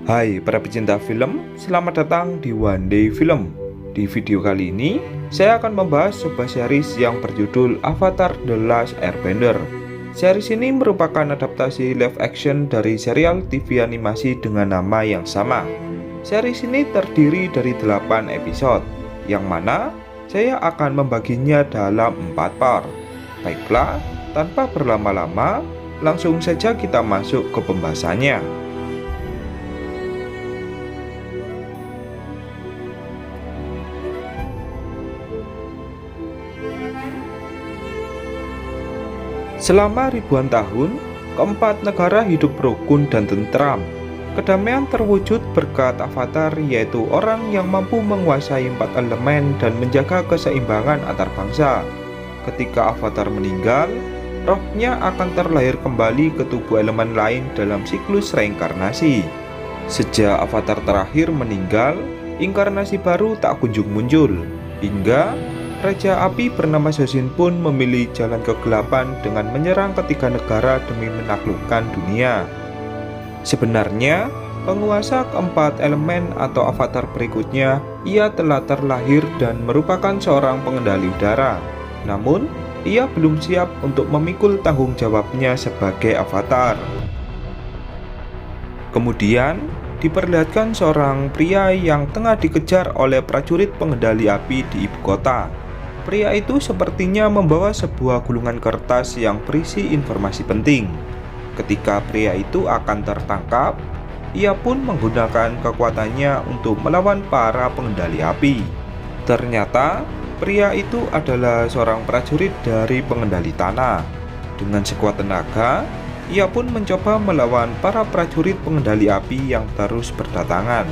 Hai para pecinta film, selamat datang di One Day Film. Di video kali ini, saya akan membahas sebuah series yang berjudul Avatar The Last Airbender. Series ini merupakan adaptasi live action dari serial TV animasi dengan nama yang sama. Series ini terdiri dari 8 episode, yang mana saya akan membaginya dalam 4 part. Baiklah, tanpa berlama-lama, langsung saja kita masuk ke pembahasannya. Selama ribuan tahun, keempat negara hidup rukun dan tentram. Kedamaian terwujud berkat Avatar, yaitu orang yang mampu menguasai 4 elemen dan menjaga keseimbangan antar bangsa. Ketika Avatar meninggal, rohnya akan terlahir kembali ke tubuh elemen lain dalam siklus reinkarnasi. Sejak Avatar terakhir meninggal, inkarnasi baru tak kunjung muncul, hingga Raja Api bernama Sozin pun memilih jalan kegelapan dengan menyerang ketiga negara demi menaklukkan dunia. Sebenarnya, penguasa keempat elemen atau avatar berikutnya, ia telah terlahir dan merupakan seorang pengendali udara. Namun, ia belum siap untuk memikul tanggung jawabnya sebagai avatar. Kemudian, diperlihatkan seorang pria yang tengah dikejar oleh prajurit pengendali api di ibu kota. Pria itu sepertinya membawa sebuah gulungan kertas yang berisi informasi penting. Ketika pria itu akan tertangkap, ia pun menggunakan kekuatannya untuk melawan para pengendali api. Ternyata, pria itu adalah seorang prajurit dari pengendali tanah. Dengan sekuat tenaga, ia pun mencoba melawan para prajurit pengendali api yang terus berdatangan.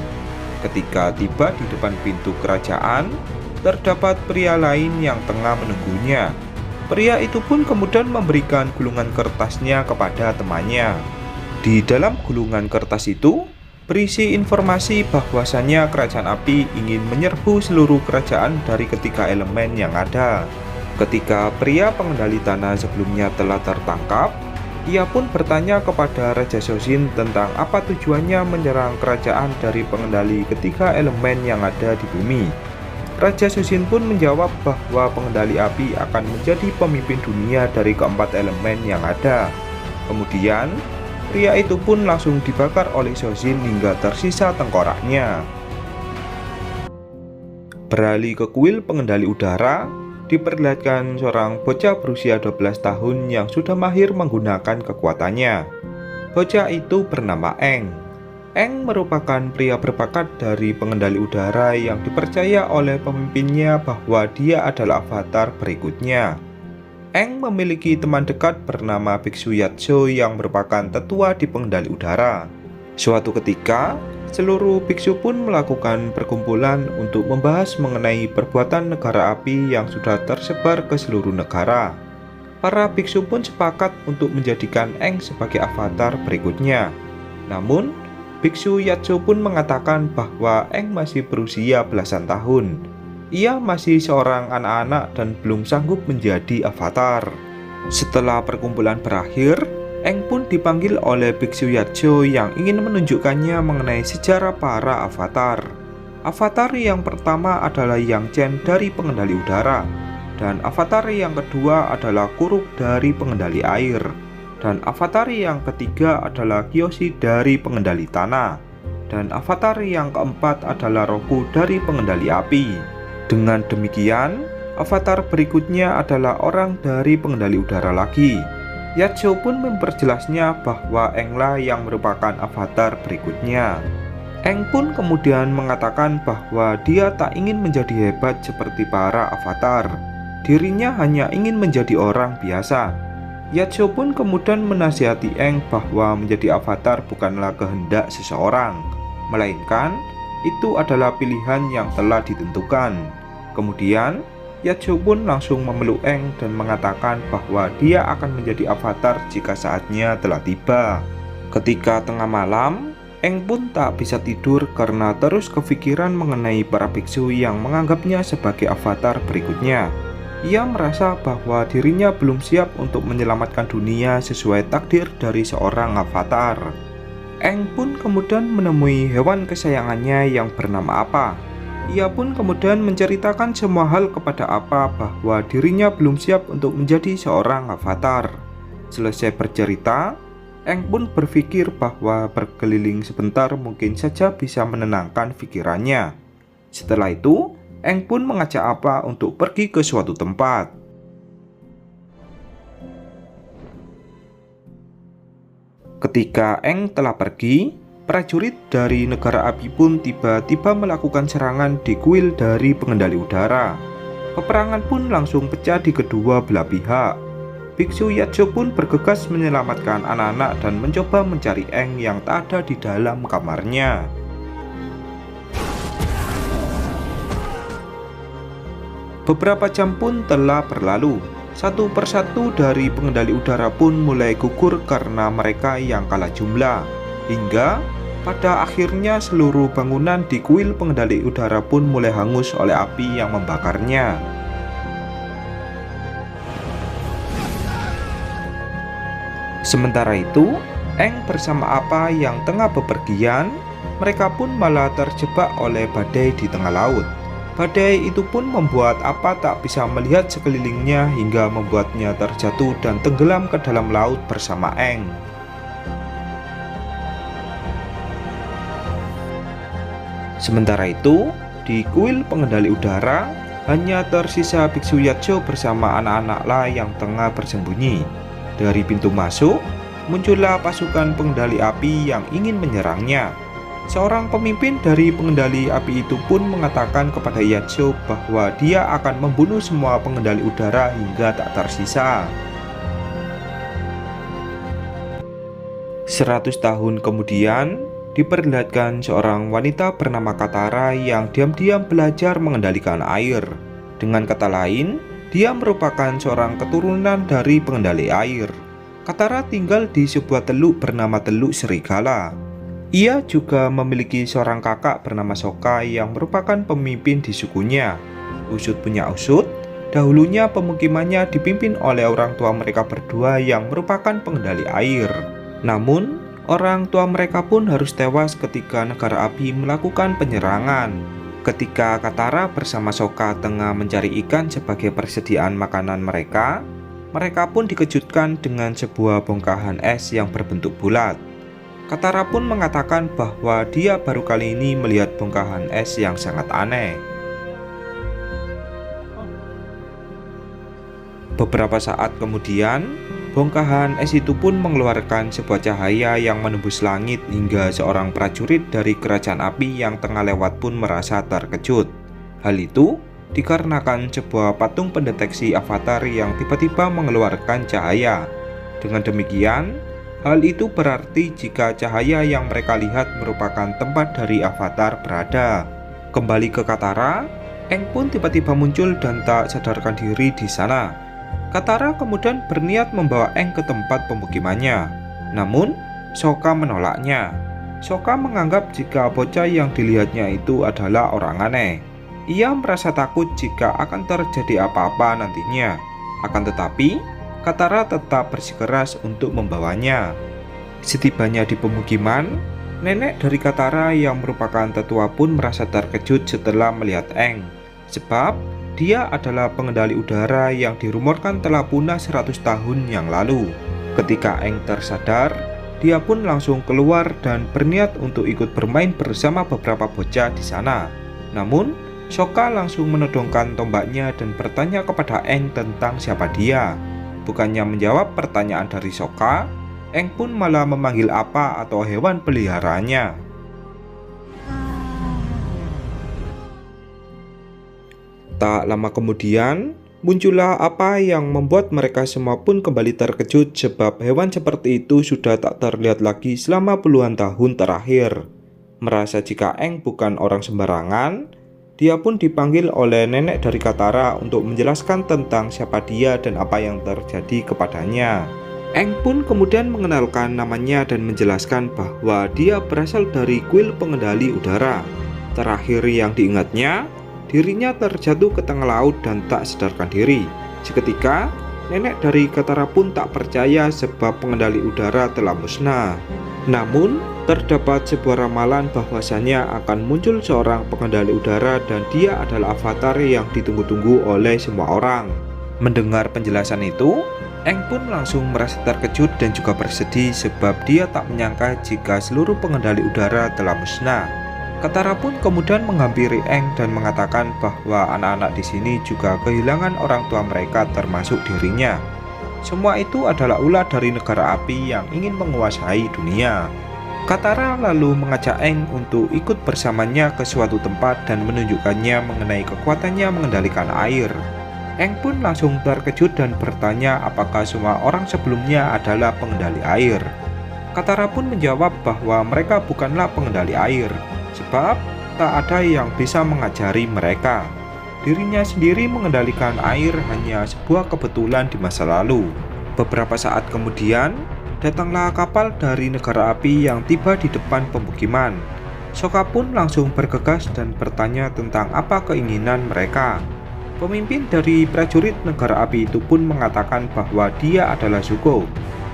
Ketika tiba di depan pintu kerajaan, terdapat pria lain yang tengah menunggunya. Pria itu pun kemudian memberikan gulungan kertasnya kepada temannya. Di dalam gulungan kertas itu berisi informasi bahwasannya kerajaan api ingin menyerbu seluruh kerajaan dari ketiga elemen yang ada. Ketika pria pengendali tanah sebelumnya telah tertangkap, ia pun bertanya kepada Raja Sozin tentang apa tujuannya menyerang kerajaan dari pengendali ketiga elemen yang ada di bumi. Raja Sozin pun menjawab bahwa pengendali api akan menjadi pemimpin dunia dari keempat elemen yang ada. Kemudian, pria itu pun langsung dibakar oleh Sozin hingga tersisa tengkoraknya. Beralih ke kuil pengendali udara, diperlihatkan seorang bocah berusia 12 tahun yang sudah mahir menggunakan kekuatannya. Bocah itu bernama Aang. Aang merupakan pria berbakat dari pengendali udara yang dipercaya oleh pemimpinnya bahwa dia adalah avatar berikutnya. Aang memiliki teman dekat bernama Biksu Yatso yang merupakan tetua di pengendali udara. Suatu ketika, seluruh biksu pun melakukan perkumpulan untuk membahas mengenai perbuatan negara api yang sudah tersebar ke seluruh negara. Para biksu pun sepakat untuk menjadikan Aang sebagai avatar berikutnya. Namun, Biksu Yatso pun mengatakan bahwa Aang masih berusia belasan tahun. Ia masih seorang anak-anak dan belum sanggup menjadi avatar. Setelah perkumpulan berakhir, Aang pun dipanggil oleh Biksu Yatso yang ingin menunjukkannya mengenai sejarah para avatar. Avatar yang pertama adalah Yang Chen dari pengendali udara, dan avatar yang kedua adalah Kuruk dari pengendali air, dan avatar yang ketiga adalah Kyoshi dari pengendali tanah, dan avatar yang keempat adalah Roku dari pengendali api. Dengan demikian, avatar berikutnya adalah orang dari pengendali udara lagi. Yatso pun memperjelasnya bahwa Aanglah yang merupakan avatar berikutnya. Aang pun kemudian mengatakan bahwa dia tak ingin menjadi hebat seperti para avatar. Dirinya hanya ingin menjadi orang biasa. Yatso pun kemudian menasihati Aang bahwa menjadi avatar bukanlah kehendak seseorang, melainkan itu adalah pilihan yang telah ditentukan. Kemudian, Yatso pun langsung memeluk Aang dan mengatakan bahwa dia akan menjadi avatar jika saatnya telah tiba. Ketika tengah malam, Aang pun tak bisa tidur karena terus kepikiran mengenai para biksu yang menganggapnya sebagai avatar berikutnya. Ia merasa bahwa dirinya belum siap untuk menyelamatkan dunia sesuai takdir dari seorang avatar. Eng pun kemudian menemui hewan kesayangannya yang bernama Apa. Ia pun kemudian menceritakan semua hal kepada Apa bahwa dirinya belum siap untuk menjadi seorang avatar. Selesai bercerita, Eng pun berpikir bahwa berkeliling sebentar mungkin saja bisa menenangkan pikirannya. Setelah itu, Eng pun mengajak Apa untuk pergi ke suatu tempat. Ketika Eng telah pergi, prajurit dari negara api pun tiba-tiba melakukan serangan di kuil dari pengendali udara. Peperangan pun langsung pecah di kedua belah pihak. Biksu Yatso pun bergegas menyelamatkan anak-anak dan mencoba mencari Eng yang tak ada di dalam kamarnya. Beberapa jam pun telah berlalu. Satu persatu dari pengendali udara pun mulai gugur karena mereka yang kalah jumlah. Hingga pada akhirnya seluruh bangunan di kuil pengendali udara pun mulai hangus oleh api yang membakarnya. Sementara itu, Eng bersama Apa yang tengah bepergian, mereka pun malah terjebak oleh badai di tengah laut. Badai itu pun membuat Apa tak bisa melihat sekelilingnya hingga membuatnya terjatuh dan tenggelam ke dalam laut bersama Eng. Sementara itu, di kuil pengendali udara, hanya tersisa Biksu Yatso bersama anak-anaklah yang tengah bersembunyi. Dari pintu masuk, muncullah pasukan pengendali api yang ingin menyerangnya. Seorang pemimpin dari pengendali api itu pun mengatakan kepada Yatso bahwa dia akan membunuh semua pengendali udara hingga tak tersisa. 100 tahun kemudian, diperlihatkan seorang wanita bernama Katara yang diam-diam belajar mengendalikan air. Dengan kata lain, dia merupakan seorang keturunan dari pengendali air. Katara tinggal di sebuah teluk bernama Teluk Serigala. Ia juga memiliki seorang kakak bernama Sokka yang merupakan pemimpin di sukunya. Usut punya usut, dahulunya pemukimannya dipimpin oleh orang tua mereka berdua yang merupakan pengendali air. Namun, orang tua mereka pun harus tewas ketika negara api melakukan penyerangan. Ketika Katara bersama Sokka tengah mencari ikan sebagai persediaan makanan mereka pun dikejutkan dengan sebuah bongkahan es yang berbentuk bulat. Katara pun mengatakan bahwa dia baru kali ini melihat bongkahan es yang sangat aneh. Beberapa saat kemudian, bongkahan es itu pun mengeluarkan sebuah cahaya yang menembus langit hingga seorang prajurit dari kerajaan api yang tengah lewat pun merasa terkejut. Hal itu dikarenakan sebuah patung pendeteksi avatar yang tiba-tiba mengeluarkan cahaya. Dengan demikian, hal itu berarti jika cahaya yang mereka lihat merupakan tempat dari avatar berada. Kembali ke Katara, Eng pun tiba-tiba muncul dan tak sadarkan diri di sana. Katara kemudian berniat membawa Eng ke tempat pemukimannya. Namun, Sokka menolaknya. Sokka menganggap jika bocah yang dilihatnya itu adalah orang aneh. Ia merasa takut jika akan terjadi apa-apa nantinya. Akan tetapi, Katara tetap bersikeras untuk membawanya. Setibanya di pemukiman, nenek dari Katara yang merupakan tetua pun merasa terkejut setelah melihat Eng. Sebab, dia adalah pengendali udara yang dirumorkan telah punah 100 tahun yang lalu. Ketika Eng tersadar, dia pun langsung keluar dan berniat untuk ikut bermain bersama beberapa bocah di sana. Namun, Sokka langsung menodongkan tombaknya dan bertanya kepada Eng tentang siapa dia. Bukannya menjawab pertanyaan dari Sokka, Eng pun malah memanggil Apa atau hewan peliharaannya. Tak lama kemudian, muncullah Apa yang membuat mereka semua pun kembali terkejut sebab hewan seperti itu sudah tak terlihat lagi selama puluhan tahun terakhir. Merasa jika Eng bukan orang sembarangan, dia pun dipanggil oleh nenek dari Katara untuk menjelaskan tentang siapa dia dan apa yang terjadi kepadanya. Eng pun kemudian mengenalkan namanya dan menjelaskan bahwa dia berasal dari kuil pengendali udara. Terakhir yang diingatnya, dirinya terjatuh ke tengah laut dan tak sadarkan diri. Seketika, nenek dari Katara pun tak percaya sebab pengendali udara telah musnah. Namun, terdapat sebuah ramalan bahwasanya akan muncul seorang pengendali udara dan dia adalah avatar yang ditunggu-tunggu oleh semua orang. Mendengar penjelasan itu, Eng pun langsung merasa terkejut dan juga bersedih sebab dia tak menyangka jika seluruh pengendali udara telah musnah. Katara pun kemudian menghampiri Eng dan mengatakan bahwa anak-anak di sini juga kehilangan orang tua mereka termasuk dirinya. Semua itu adalah ulah dari negara api yang ingin menguasai dunia. Katara lalu mengajak Eng untuk ikut bersamanya ke suatu tempat dan menunjukkannya mengenai kekuatannya mengendalikan air. Eng pun langsung terkejut dan bertanya apakah semua orang sebelumnya adalah pengendali air. Katara pun menjawab bahwa mereka bukanlah pengendali air, sebab tak ada yang bisa mengajari mereka. Dirinya sendiri mengendalikan air hanya sebuah kebetulan di masa lalu. Beberapa saat kemudian, datanglah kapal dari negara api yang tiba di depan pemukiman. Sokka pun langsung bergegas dan bertanya tentang apa keinginan mereka. Pemimpin dari prajurit negara api itu pun mengatakan bahwa dia adalah Zuko.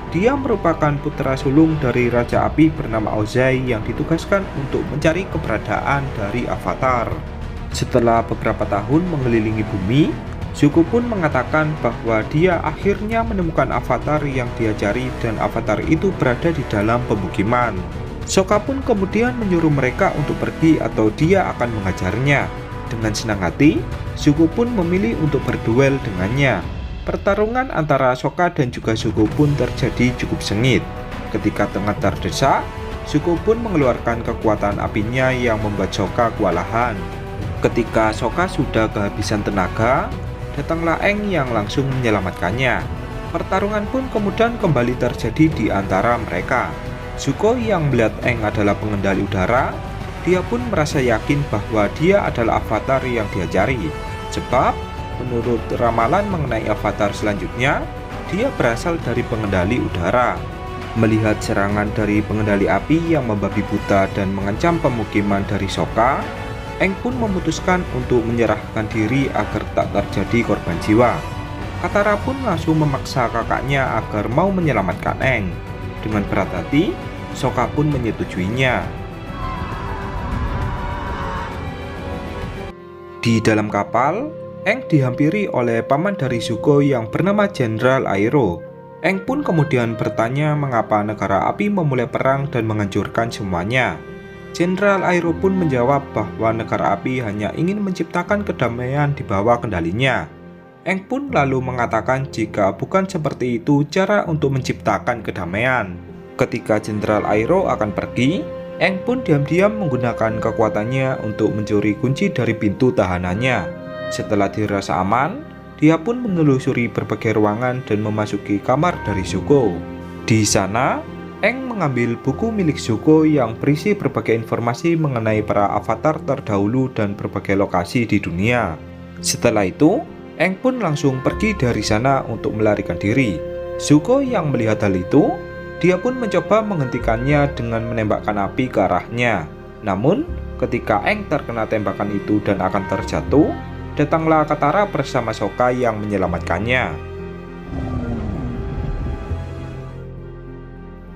Dia merupakan putra sulung dari Raja Api bernama Ozai yang ditugaskan untuk mencari keberadaan dari Avatar. Setelah beberapa tahun mengelilingi bumi, Zuko pun mengatakan bahwa dia akhirnya menemukan Avatar yang dia cari dan Avatar itu berada di dalam pemukiman. Sokka pun kemudian menyuruh mereka untuk pergi atau dia akan mengajarnya. Dengan senang hati, Zuko pun memilih untuk berduel dengannya. Pertarungan antara Sokka dan juga Zuko pun terjadi cukup sengit. Ketika tengah terdesak, Zuko pun mengeluarkan kekuatan apinya yang membuat Sokka kewalahan. Ketika Sokka sudah kehabisan tenaga, datanglah Eng yang langsung menyelamatkannya. Pertarungan pun kemudian kembali terjadi di antara mereka. Zuko yang melihat Eng adalah pengendali udara, dia pun merasa yakin bahwa dia adalah avatar yang dia cari. Sebab, menurut ramalan mengenai avatar selanjutnya, dia berasal dari pengendali udara. Melihat serangan dari pengendali api yang membabi buta dan mengancam pemukiman dari Sokka, Eng pun memutuskan untuk menyerahkan diri agar tak terjadi korban jiwa. Katara pun langsung memaksa kakaknya agar mau menyelamatkan Eng. Dengan berat hati, Sokka pun menyetujuinya. Di dalam kapal, Eng dihampiri oleh paman dari Zuko yang bernama Jenderal Airo. Eng pun kemudian bertanya mengapa negara api memulai perang dan menghancurkan semuanya. Jenderal Airo pun menjawab bahwa negara api hanya ingin menciptakan kedamaian di bawah kendalinya. Eng pun lalu mengatakan jika bukan seperti itu cara untuk menciptakan kedamaian. Ketika Jenderal Airo akan pergi, Eng pun diam-diam menggunakan kekuatannya untuk mencuri kunci dari pintu tahanannya. Setelah dirasa aman, dia pun menelusuri berbagai ruangan dan memasuki kamar dari Zuko. Di sana, Eng mengambil buku milik Zuko yang berisi berbagai informasi mengenai para avatar terdahulu dan berbagai lokasi di dunia. Setelah itu, Eng pun langsung pergi dari sana untuk melarikan diri. Zuko yang melihat hal itu, dia pun mencoba menghentikannya dengan menembakkan api ke arahnya. Namun, ketika Eng terkena tembakan itu dan akan terjatuh, datanglah Katara bersama Sokka yang menyelamatkannya.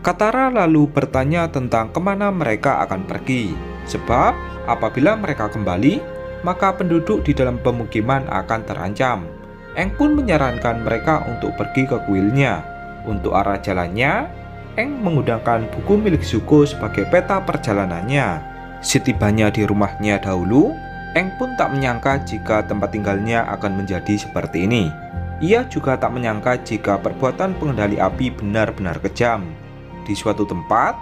Katara lalu bertanya tentang kemana mereka akan pergi, sebab apabila mereka kembali, maka penduduk di dalam pemukiman akan terancam. Eng pun menyarankan mereka untuk pergi ke kuilnya. Untuk arah jalannya, Eng menggunakan buku milik Zuko sebagai peta perjalanannya. Setibanya di rumahnya dahulu, Eng pun tak menyangka jika tempat tinggalnya akan menjadi seperti ini. Ia juga tak menyangka jika perbuatan pengendali api benar-benar kejam. Di suatu tempat,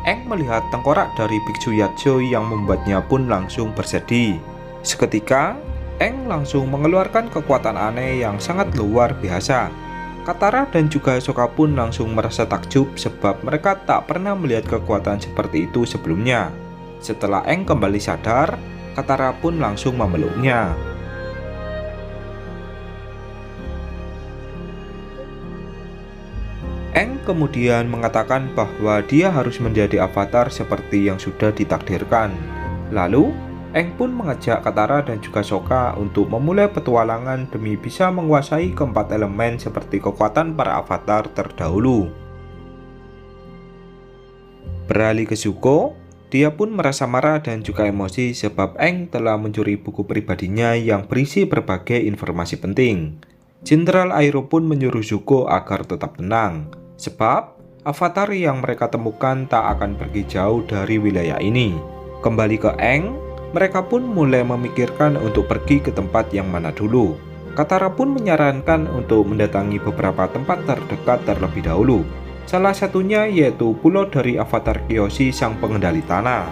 Eng melihat tengkorak dari Biksu Yatso yang membuatnya pun langsung bersedih. Seketika, Eng langsung mengeluarkan kekuatan aneh yang sangat luar biasa. Katara dan juga Sokka pun langsung merasa takjub sebab mereka tak pernah melihat kekuatan seperti itu sebelumnya. Setelah Eng kembali sadar, Katara pun langsung memeluknya. Eng kemudian mengatakan bahwa dia harus menjadi avatar seperti yang sudah ditakdirkan. Lalu, Eng pun mengajak Katara dan juga Sokka untuk memulai petualangan demi bisa menguasai keempat elemen seperti kekuatan para avatar terdahulu. Beralih ke Zuko, dia pun merasa marah dan juga emosi sebab Aang telah mencuri buku pribadinya yang berisi berbagai informasi penting. Jenderal Airo pun menyuruh Zuko agar tetap tenang, sebab avatar yang mereka temukan tak akan pergi jauh dari wilayah ini. Kembali ke Aang, mereka pun mulai memikirkan untuk pergi ke tempat yang mana dulu. Katara pun menyarankan untuk mendatangi beberapa tempat terdekat terlebih dahulu. Salah satunya yaitu pulau dari avatar Kyoshi sang pengendali tanah.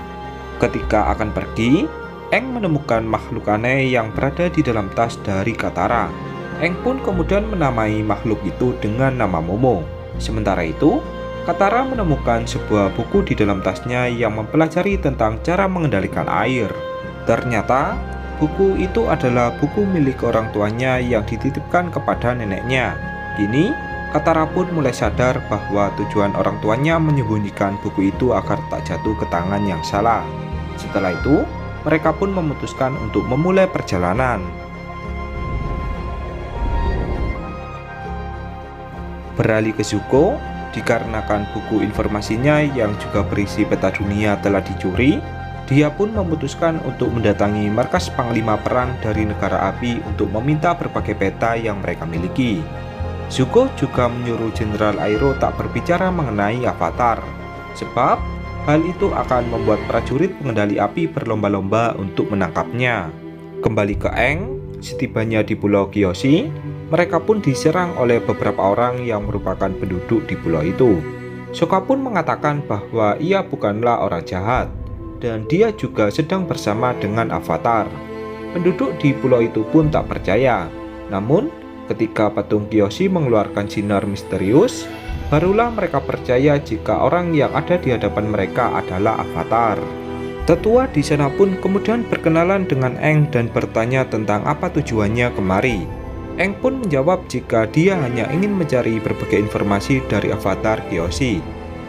Ketika akan pergi, Aang menemukan makhluk aneh yang berada di dalam tas dari Katara. Aang pun kemudian menamai makhluk itu dengan nama Momo. Sementara itu, Katara menemukan sebuah buku di dalam tasnya yang mempelajari tentang cara mengendalikan air. Ternyata, buku itu adalah buku milik orang tuanya yang dititipkan kepada neneknya. Kini, Katara pun mulai sadar bahwa tujuan orang tuanya menyembunyikan buku itu agar tak jatuh ke tangan yang salah. Setelah itu, mereka pun memutuskan untuk memulai perjalanan. Beralih ke Zuko, dikarenakan buku informasinya yang juga berisi peta dunia telah dicuri, dia pun memutuskan untuk mendatangi markas Panglima Perang dari negara api untuk meminta berbagai peta yang mereka miliki. Zuko juga menyuruh Jenderal Airo tak berbicara mengenai avatar, sebab hal itu akan membuat prajurit pengendali api berlomba-lomba untuk menangkapnya. Kembali ke Aang, setibanya di Pulau Kyoshi, mereka pun diserang oleh beberapa orang yang merupakan penduduk di pulau itu. Sokka pun mengatakan bahwa ia bukanlah orang jahat, dan dia juga sedang bersama dengan avatar. Penduduk di pulau itu pun tak percaya, namun ketika patung Kyoshi mengeluarkan sinar misterius, barulah mereka percaya jika orang yang ada di hadapan mereka adalah avatar. Tetua di sana pun kemudian berkenalan dengan Aang dan bertanya tentang apa tujuannya kemari. Aang pun menjawab jika dia hanya ingin mencari berbagai informasi dari avatar Kyoshi.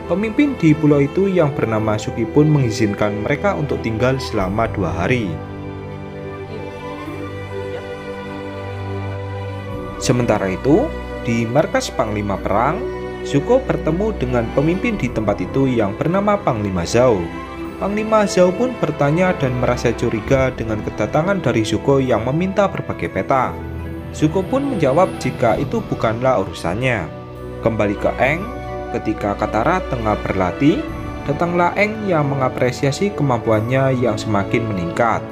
Pemimpin di pulau itu yang bernama Suki pun mengizinkan mereka untuk tinggal selama 2 hari. Sementara itu, di markas Panglima Perang, Zuko bertemu dengan pemimpin di tempat itu yang bernama Panglima Zhao. Panglima Zhao pun bertanya dan merasa curiga dengan kedatangan dari Zuko yang meminta berbagai peta. Zuko pun menjawab jika itu bukanlah urusannya. Kembali ke Aang, ketika Katara tengah berlatih, datanglah Aang yang mengapresiasi kemampuannya yang semakin meningkat.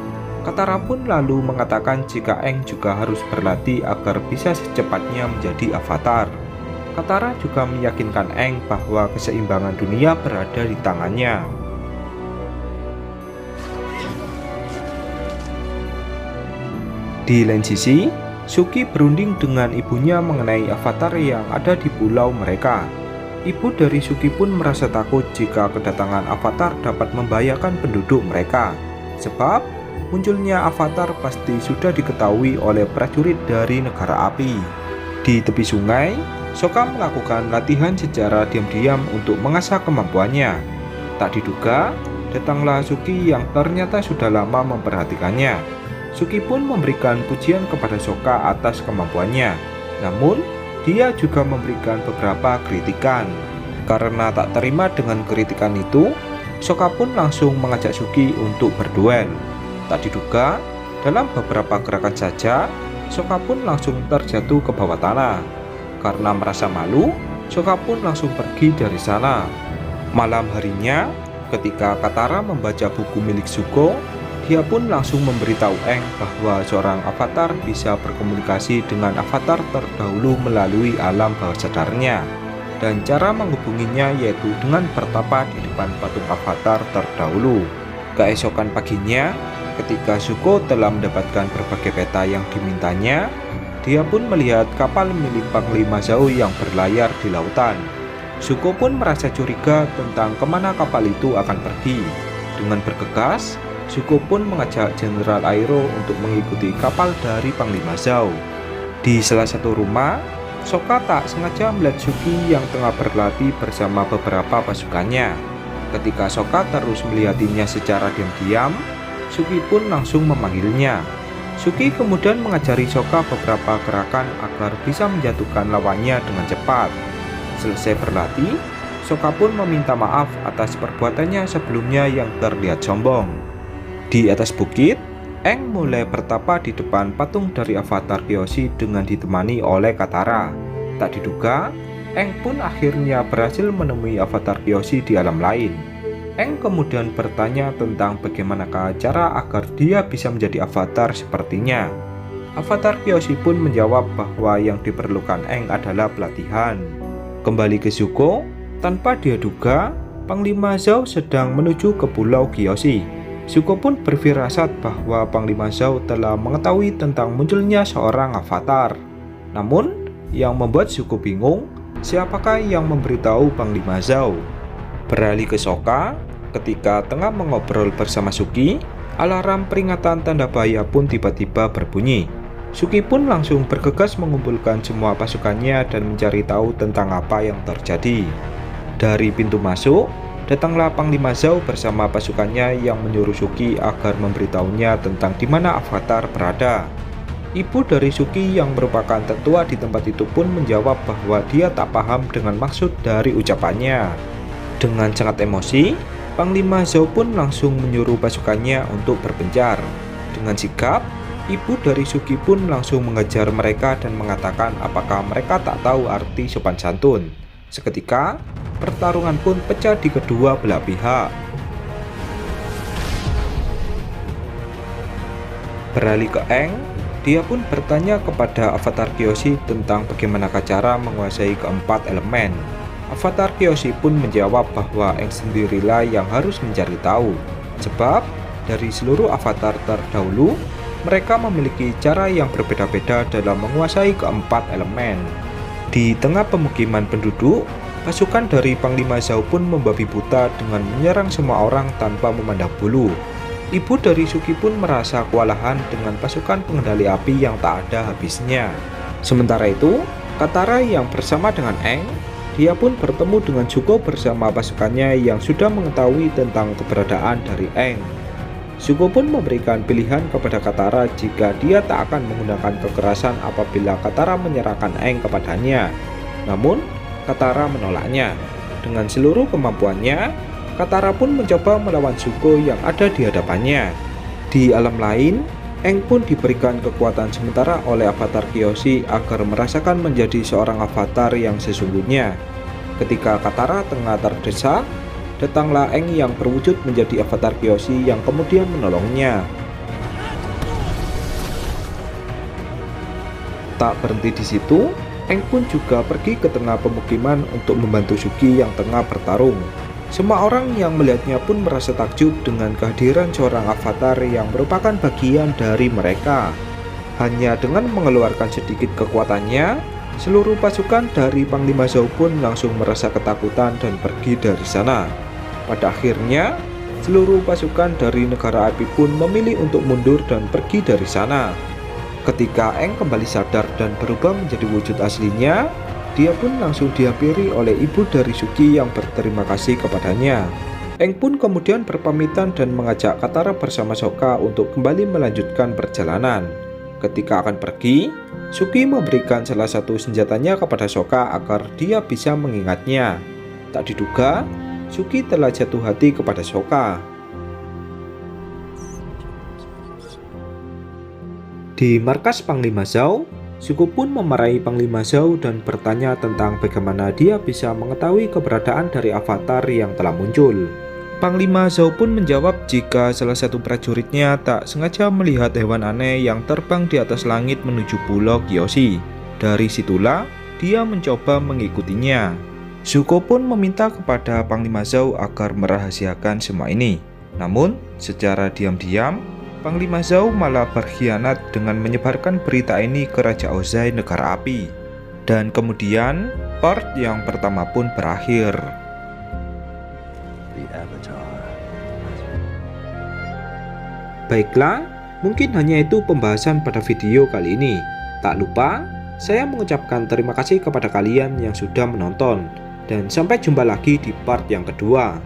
Katara pun lalu mengatakan jika Aang juga harus berlatih agar bisa secepatnya menjadi avatar. Katara juga meyakinkan Aang bahwa keseimbangan dunia berada di tangannya. Di lain sisi, Suki berunding dengan ibunya mengenai avatar yang ada di pulau mereka. Ibu dari Suki pun merasa takut jika kedatangan avatar dapat membahayakan penduduk mereka, sebab munculnya avatar pasti sudah diketahui oleh prajurit dari negara api. Di tepi sungai, Sokka melakukan latihan secara diam-diam untuk mengasah kemampuannya. Tak diduga, datanglah Suki yang ternyata sudah lama memperhatikannya. Suki pun memberikan pujian kepada Sokka atas kemampuannya. Namun, dia juga memberikan beberapa kritikan. Karena tak terima dengan kritikan itu, Sokka pun langsung mengajak Suki untuk berduel. Tak diduga, dalam beberapa gerakan saja, Sokka pun langsung terjatuh ke bawah tanah. Karena merasa malu, Sokka pun langsung pergi dari sana. Malam harinya, ketika Katara membaca buku milik Zuko, dia pun langsung memberitahu Aang bahwa seorang avatar bisa berkomunikasi dengan avatar terdahulu melalui alam bawah sadarnya. Dan cara menghubunginya yaitu dengan bertapa di depan patung avatar terdahulu. Keesokan paginya, ketika Zuko telah mendapatkan berbagai peta yang dimintanya, dia pun melihat kapal milik Panglima Zhao yang berlayar di lautan. Zuko pun merasa curiga tentang kemana kapal itu akan pergi. Dengan bergegas, Zuko pun mengajak Jenderal Airo untuk mengikuti kapal dari Panglima Zhao. Di salah satu rumah, Sokka tak sengaja melihat Suki yang tengah berlatih bersama beberapa pasukannya. Ketika Sokka terus melihatinya secara diam-diam, Suki pun langsung memanggilnya. Suki kemudian mengajari Sokka beberapa gerakan agar bisa menjatuhkan lawannya dengan cepat. Selesai berlatih, Sokka pun meminta maaf atas perbuatannya sebelumnya yang terlihat sombong. Di atas bukit, Aang mulai bertapa di depan patung dari avatar Kyoshi dengan ditemani oleh Katara. Tak diduga, Aang pun akhirnya berhasil menemui avatar Kyoshi di alam lain. Aang kemudian bertanya tentang bagaimanakah cara agar dia bisa menjadi avatar sepertinya. Avatar Kyoshi pun menjawab bahwa yang diperlukan Aang adalah pelatihan. Kembali ke Zuko, tanpa dia duga, Panglima Zhao sedang menuju ke Pulau Kyoshi. Zuko pun berfirasat bahwa Panglima Zhao telah mengetahui tentang munculnya seorang avatar. Namun, yang membuat Zuko bingung, siapakah yang memberitahu Panglima Zhao? Beralih ke Sokka, ketika tengah mengobrol bersama Suki, alarm peringatan tanda bahaya pun tiba-tiba berbunyi. Suki pun langsung bergegas mengumpulkan semua pasukannya dan mencari tahu tentang apa yang terjadi. Dari pintu masuk, datanglah Panglima Zhao bersama pasukannya yang menyuruh Suki agar memberitahunya tentang di mana avatar berada. Ibu dari Suki yang merupakan tetua di tempat itu pun menjawab bahwa dia tak paham dengan maksud dari ucapannya. Dengan sangat emosi, Panglima Zhao pun langsung menyuruh pasukannya untuk berpencar. Dengan sigap, ibu dari Suki pun langsung mengejar mereka dan mengatakan apakah mereka tak tahu arti sopan santun. Seketika, pertarungan pun pecah di kedua belah pihak. Beralih ke Aang, dia pun bertanya kepada avatar Kyoshi tentang bagaimana cara menguasai keempat elemen. Avatar Kyoshi pun menjawab bahwa Aang sendirilah yang harus mencari tahu. Sebab, dari seluruh avatar terdahulu, mereka memiliki cara yang berbeda-beda dalam menguasai keempat elemen. Di tengah pemukiman penduduk, pasukan dari Panglima Zhao pun membabi buta dengan menyerang semua orang tanpa memandang bulu. Ibu dari Suki pun merasa kewalahan dengan pasukan pengendali api yang tak ada habisnya. Sementara itu, Katara yang bersama dengan Aang, dia pun bertemu dengan Zuko bersama pasukannya yang sudah mengetahui tentang keberadaan dari Aang. Zuko pun memberikan pilihan kepada Katara jika dia tak akan menggunakan kekerasan apabila Katara menyerahkan Aang kepadanya. Namun, Katara menolaknya. Dengan seluruh kemampuannya, Katara pun mencoba melawan Zuko yang ada di hadapannya. Di alam lain, Aang pun diberikan kekuatan sementara oleh avatar Kyoshi agar merasakan menjadi seorang avatar yang sesungguhnya. Ketika Katara tengah terdesak, datanglah Aang yang berwujud menjadi avatar Kyoshi yang kemudian menolongnya. Tak berhenti di situ, Aang pun juga pergi ke tengah pemukiman untuk membantu Suki yang tengah bertarung. Semua orang yang melihatnya pun merasa takjub dengan kehadiran seorang avatar yang merupakan bagian dari mereka. Hanya dengan mengeluarkan sedikit kekuatannya, seluruh pasukan dari Panglima Zhao pun langsung merasa ketakutan dan pergi dari sana. Pada akhirnya, seluruh pasukan dari negara api pun memilih untuk mundur dan pergi dari sana. Ketika Aang kembali sadar dan berubah menjadi wujud aslinya, dia pun langsung dihampiri oleh ibu dari Suki yang berterima kasih kepadanya. Aang pun kemudian berpamitan dan mengajak Katara bersama Sokka untuk kembali melanjutkan perjalanan. Ketika akan pergi, Suki memberikan salah satu senjatanya kepada Sokka agar dia bisa mengingatnya. Tak diduga, Suki telah jatuh hati kepada Sokka. Di markas Panglima Zhao, Zuko pun memarahi Panglima Zhao dan bertanya tentang bagaimana dia bisa mengetahui keberadaan dari avatar yang telah muncul. Panglima Zhao pun menjawab jika salah satu prajuritnya tak sengaja melihat hewan aneh yang terbang di atas langit menuju Pulau Kyoshi. Dari situlah dia mencoba mengikutinya. Zuko pun meminta kepada Panglima Zhao agar merahasiakan semua ini. Namun, secara diam-diam, Panglima Zhao malah berkhianat dengan menyebarkan berita ini ke Raja Ozai negara api. Dan kemudian, part yang pertama pun berakhir. Baiklah, mungkin hanya itu pembahasan pada video kali ini. Tak lupa, saya mengucapkan terima kasih kepada kalian yang sudah menonton. Dan sampai jumpa lagi di part yang kedua.